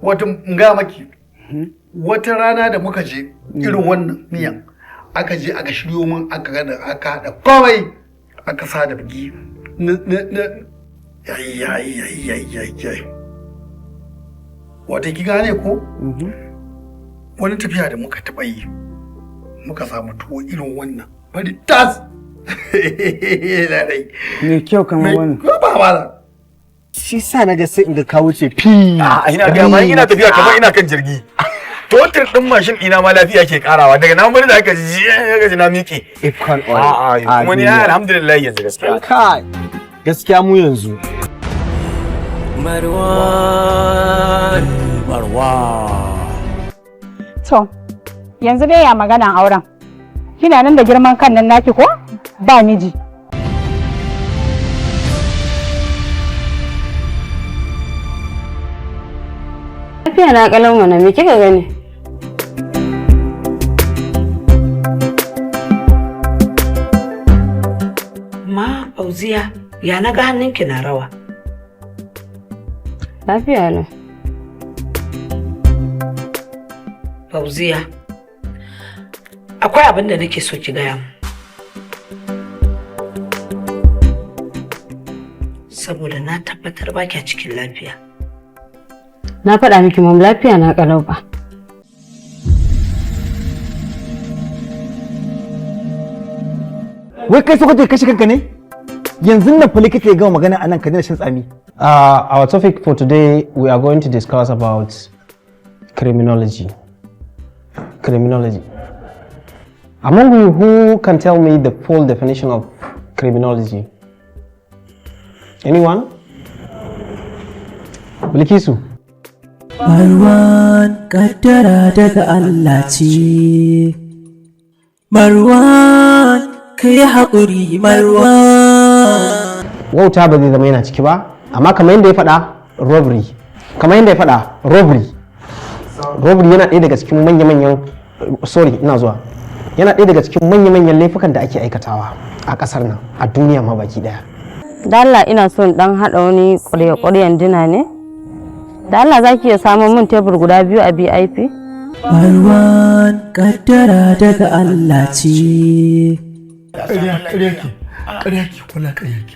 wata ga maki wata rana da muka je irin wannan miyan aka je aka shiryo min aka hada komai aka sa da biki yayi wata ki gane ko wani tafiya da muka taɓa yi muka samu tuwo irin wannan bari tas me kyau kamar wannan ba ba shi sa na ga sai in ga ka wuce fi ina ga ma ina tafiya kamar ina kan jirgi totir din mashin ina ma lafiya ke karawa daga nan bari da aka ji na miƙe ikon kuma ni alhamdulillah yanzu gaskiya kai gaskiya mu yanzu Marwan to yanzu dai ya magana auren kina nan da girman kan nan naki ko ba miji lafiya na kalan mana me kika gani ma Fauziya ya naga hannunki na rawa lafiya ne Fauziya akwai abin da nake so ki gaya mu saboda na tabbatar ba kya cikin lafiya na faɗa miki mam lafiya na kalau ba wai kai so kaje kashe kanka ne yanzu nan fa likita ya gama magana anan ka daina shan tsami Our topic for today, we are going to discuss about criminology. Criminology. Among you, who can tell me the full definition of criminology? Anyone? Bilkisu. Marwan, kaddara daga Allah ce. Marwan, kai haƙuri Marwan. Wauta ba zai zama yana ciki ba. Amma kamar yadda ya faɗa robbery yana ɗaya daga cikin yana ɗaya daga cikin manya-manyan laifukan da ake aikatawa a ƙasar nan a duniya ma baki ɗaya. da Allah ina so in dan hada wani ƙwarya-ƙwaryan dina ne da Allah zaki iya samun min tebur guda biyu a BIP Marwan, kaddara daga Allah ce. ƙaryaki wala ƙaryaki